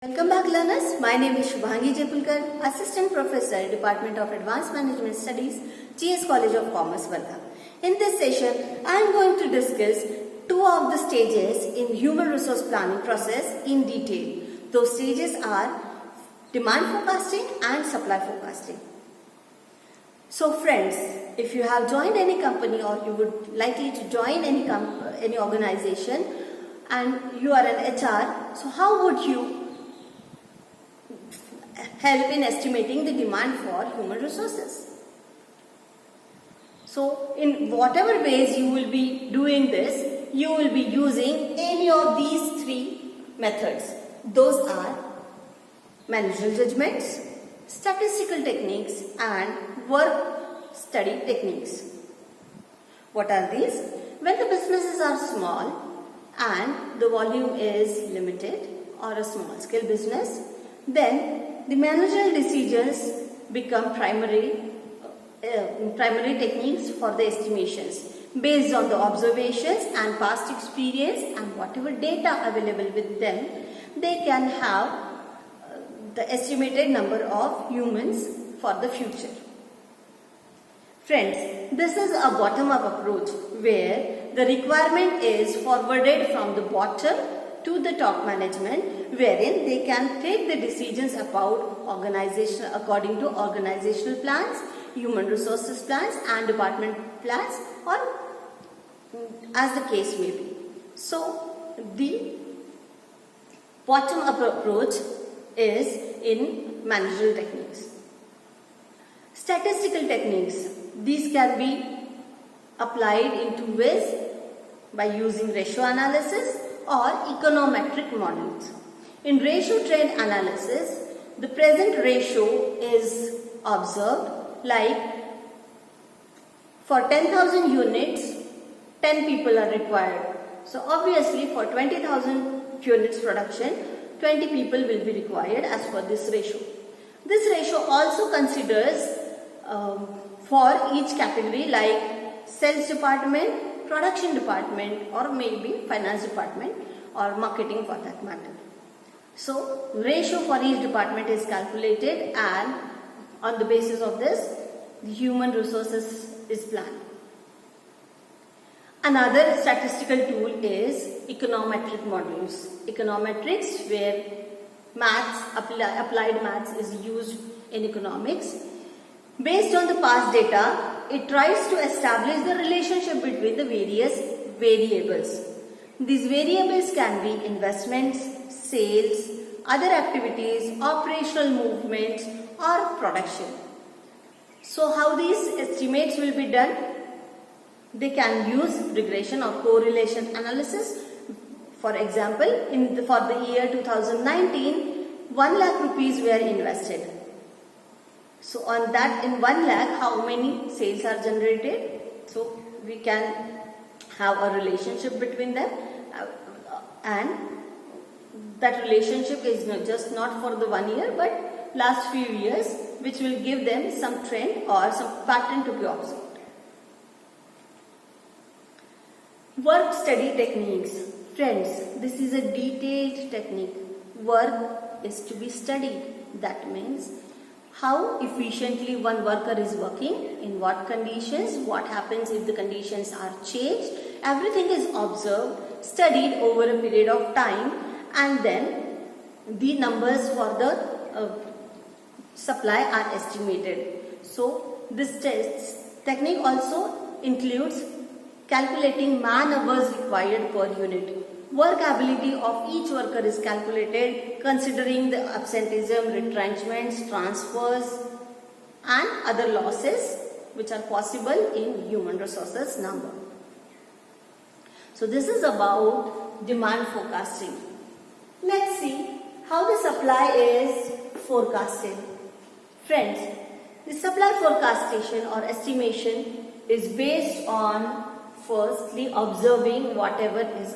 Welcome back learners, my name is Shubhangi Jepulkar, Assistant Professor, Department of Advanced Management Studies, GS College of Commerce, Varda. In this session, I am going to discuss two of the stages in human resource planning process in detail. Those stages are demand forecasting and supply forecasting. So friends, if you have joined any company or you would likely to join any organization and you are an HR, so how would you help in estimating the demand for human resources? So in whatever ways you will be doing this, you will be using any of these three methods. Those are managerial judgments, statistical techniques and work study techniques. What are these? When the businesses are small and the volume is limited or a small scale business, then the managerial decisions become primary techniques for the estimations. Based on the observations and past experience and whatever data available with them, they can have the estimated number of humans for the future. Friends, this is a bottom-up approach where the requirement is forwarded from the bottom to the top management, wherein they can take the decisions about organization according to organizational plans, human resources plans and department plans, or as the case may be. So the bottom-up approach is in managerial techniques. Statistical techniques, these can be applied in two ways: by using ratio analysis or econometric models. In ratio trend analysis, the present ratio is observed, like for 10,000 units, 10 people are required. So obviously for 20,000 units production, 20 people will be required as per this ratio. This ratio also considers for each category like sales department, production department, or maybe finance department or marketing for that matter. So ratio for each department is calculated, and on the basis of this, the human resources is planned. Another statistical tool is econometric models. Econometrics, where applied maths is used in economics. Based on the past data, it tries to establish the relationship between the various variables. These variables can be investments, sales, other activities, operational movements, or production. So how these estimates will be done? They can use regression or correlation analysis. For example, for the year 2019, 1 lakh rupees were invested. So on that, in 1 lakh, how many sales are generated? So we can have a relationship between them, and that relationship is not for the 1 year but last few years, which will give them some trend or some pattern to be observed. Work study techniques. Friends, this is a detailed technique. Work is to be studied. That means how efficiently one worker is working, in what conditions, what happens if the conditions are changed. Everything is observed, studied over a period of time, and then the numbers for the supply are estimated. So this technique also includes calculating man hours required per unit. Work ability of each worker is calculated considering the absenteeism, retrenchments, transfers and other losses which are possible in human resources number. So this is about demand forecasting. Let's see how the supply is forecasted. Friends, the supply forecastation or estimation is based on firstly observing whatever is